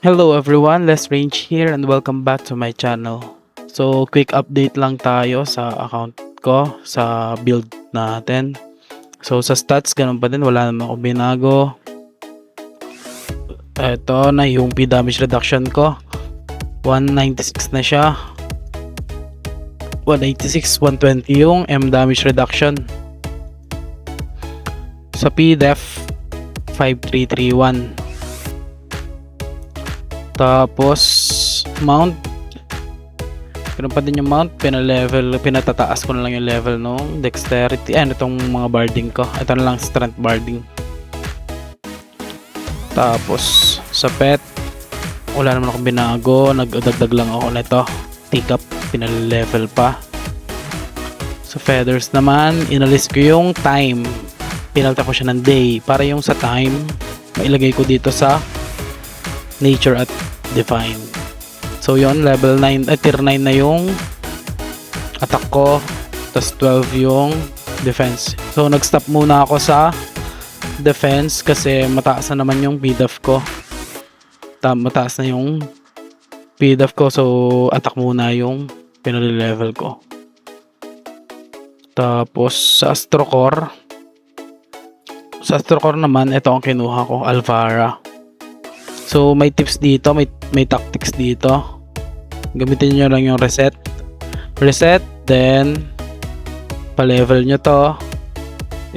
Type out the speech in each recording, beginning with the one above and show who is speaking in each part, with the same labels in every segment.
Speaker 1: Hello everyone, Les Range here and welcome back to my channel. So, quick update lang tayo sa account ko, sa build natin. So, sa stats, ganun pa din, wala naman ako binago. Ito na yung P damage reduction ko. 196 na siya. 186, 120 yung M damage reduction. Sa P def, 5331. Tapos mount, ganun pa din yung mount, pinatataas ko na lang yung level nung dexterity. Itong mga barding ko, ito na lang strength barding. Tapos sa pet, wala naman akong binago, nagdagdag lang ako nito, take up, pinalevel pa. Sa feathers naman, inalis ko yung time, pinalta ko siya ng day, para yung sa time mailagay ko dito sa nature at divine. So yon, level 9 tier 9 na yung attack ko, tas 12 yung defense. So nag-stop muna ako sa defense kasi mataas na naman yung PDEF ko. Mataas na yung PDEF ko, so attack muna yung pinali-level ko. Tapos sa Astrocore naman, ito ang kinuha ko, Alvara. So may tips dito, may tactics dito. Gamitin nyo lang yung reset, then pa-level nyo to,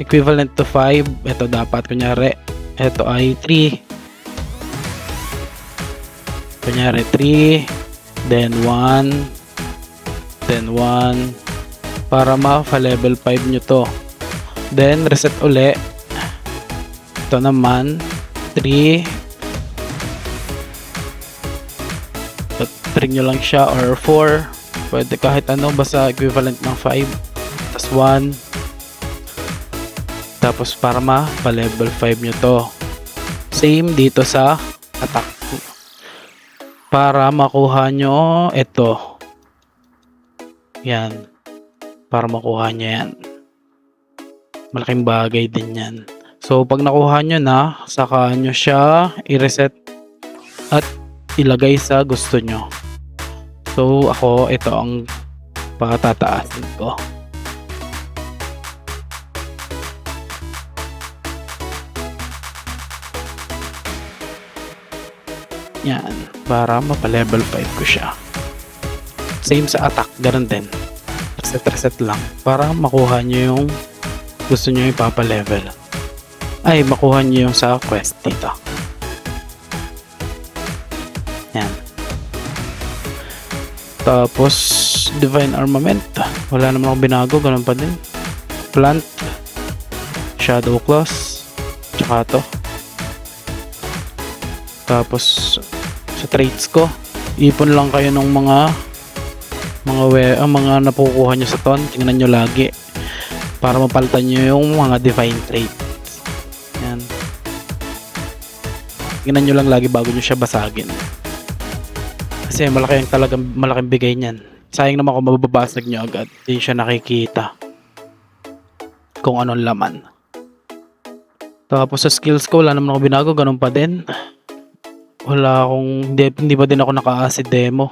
Speaker 1: equivalent to 5. Ito dapat, kunyari ito ay 3, kunyari 3, then 1, then 1, para ma-level 5 nyo to. Then reset uli, ito naman 3, trig nyo lang siya, or 4, pwede kahit ano, basta equivalent ng 5, tas 1, tapos para pa-level 5 nyo to. Same dito sa attack, para makuha nyo ito, yan, para makuha nyo yan, malaking bagay din yan. So pag nakuha nyo na, saka nyo siya i-reset at ilagay sa gusto nyo. So ako, ito ang patataasin ko. Yan, para mapa-level 5 ko siya. Same sa attack, ganun din. Reset lang para makuha nyo yung gusto nyo ipapa-level. Ay, makuha nyo yung sa quest dito. Yan. Tapos divine armament, wala naman akong binago, ganun pa din. Plant, shadow claws, tsaka to. Tapos sa traits ko, ipon lang kayo ng mga napukuha nyo sa ton, tingnan nyo lagi para mapalitan nyo yung mga divine traits. Yan, tingnan nyo lang lagi bago nyo siya basagin. Kasi malaking bigay niyan. Sayang naman kung mababasag nyo agad, hindi siya nakikita kung anong laman. Tapos sa skills ko, wala naman ako binago, ganun pa din. Hindi pa din ako naka-acid demo.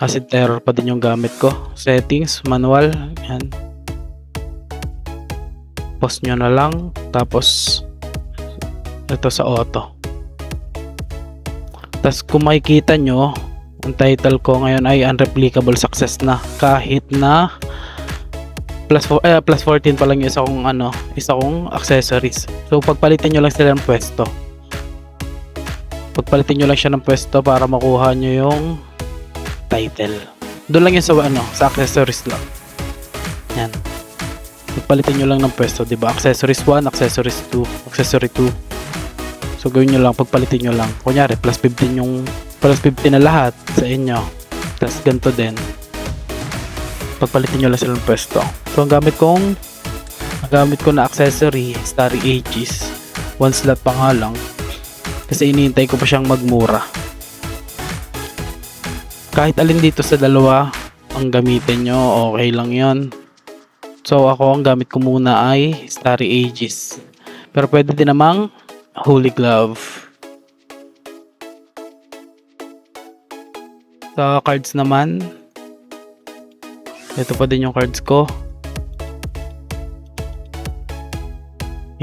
Speaker 1: Acid terror pa din yung gamit ko. Settings, manual, yan. Pause nyo na lang. Tapos ito sa auto. Tapos kung makikita nyo, ang title ko ngayon ay unreplicable success na, kahit na plus 14 pa lang yung isa kong accessories. So pagpalitan nyo lang sila ng pwesto. Pagpalitan nyo lang siya ng pwesto para makuha nyo yung title. Doon lang yun sa accessories lang. Yan. Pagpalitan nyo lang ng pwesto, diba? Accessories 1, accessories 2, accessory 2. So gawin nyo lang, pagpalitin nyo lang. Kunyari, plus 15 na lahat sa inyo. Tapos ganito din. Pagpalitin nyo lang silang pwesto. So ang gamit ko na accessory, Starry Aegis. 1 slot pa nga lang. Kasi iniintay ko pa siyang magmura. Kahit alin dito sa dalawa ang gamitin nyo, okay lang yon. So ako, ang gamit ko muna ay Starry Aegis. Pero pwede din namang Holy Glove. Sa cards naman, ito pa din yung cards ko.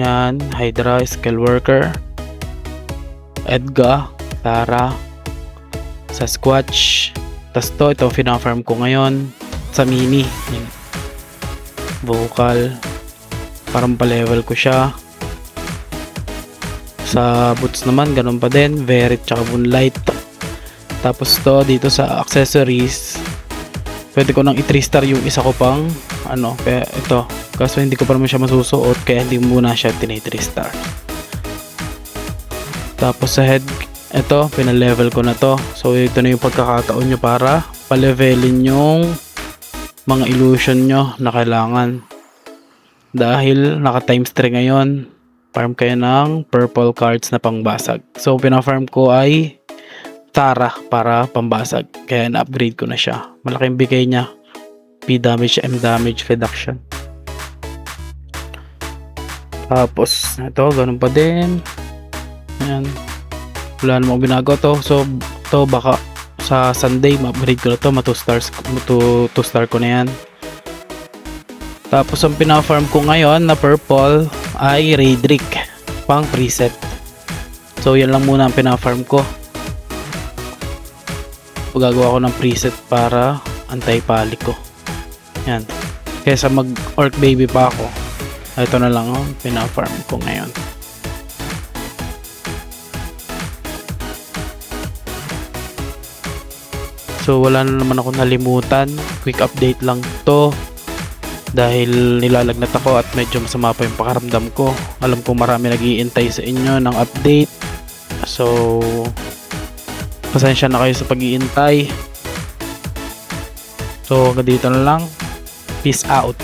Speaker 1: Yan, Hydra, Skill Worker, Edgar, Tara, Sasquatch. Tas ito fina-farm ko ngayon sa mini. Yan. Vocal. Parang pa-level ko siya. Sa boots naman, ganun pa din. Verit tsaka Moonlight. Tapos to dito sa accessories, pwede ko nang i-3 star yung isa ko pang kaya ito. Kaso hindi ko pa naman siya masusuot, kaya hindi muna siya tina-3 star. Tapos sa head, ito, pinalevel ko na to. So ito na yung pagkakataon nyo para palevelin yung mga illusion nyo na kailangan. Dahil naka times 3 ngayon, farm kayo ng purple cards na pangbasag. So pina-farm ko ay Tara para pambasag. Kaya na-upgrade ko na siya. Malaking bigay niya. P damage, M damage reduction. Tapos ito, ganun pa din. Ayan. Wala namang binago to. So to baka sa Sunday ma-upgrade ko na to. 2 star ko na yan. Tapos ang pina-farm ko ngayon na purple ay Raedric pang preset. So yan lang muna ang pina-farm ko. Gagawa ko ng preset para anti-palik ko. Yan. Kesa mag orc baby pa ako, ito na lang ang pina-farm ko ngayon. So wala na naman ako nalimutan. Quick update lang to. Dahil nilalagnat ako at medyo masama pa yung pakaramdam ko. Alam ko marami nag-iintay sa inyo ng update. So pasensya na kayo sa pag-iintay. So hanggang dito na lang. Peace out.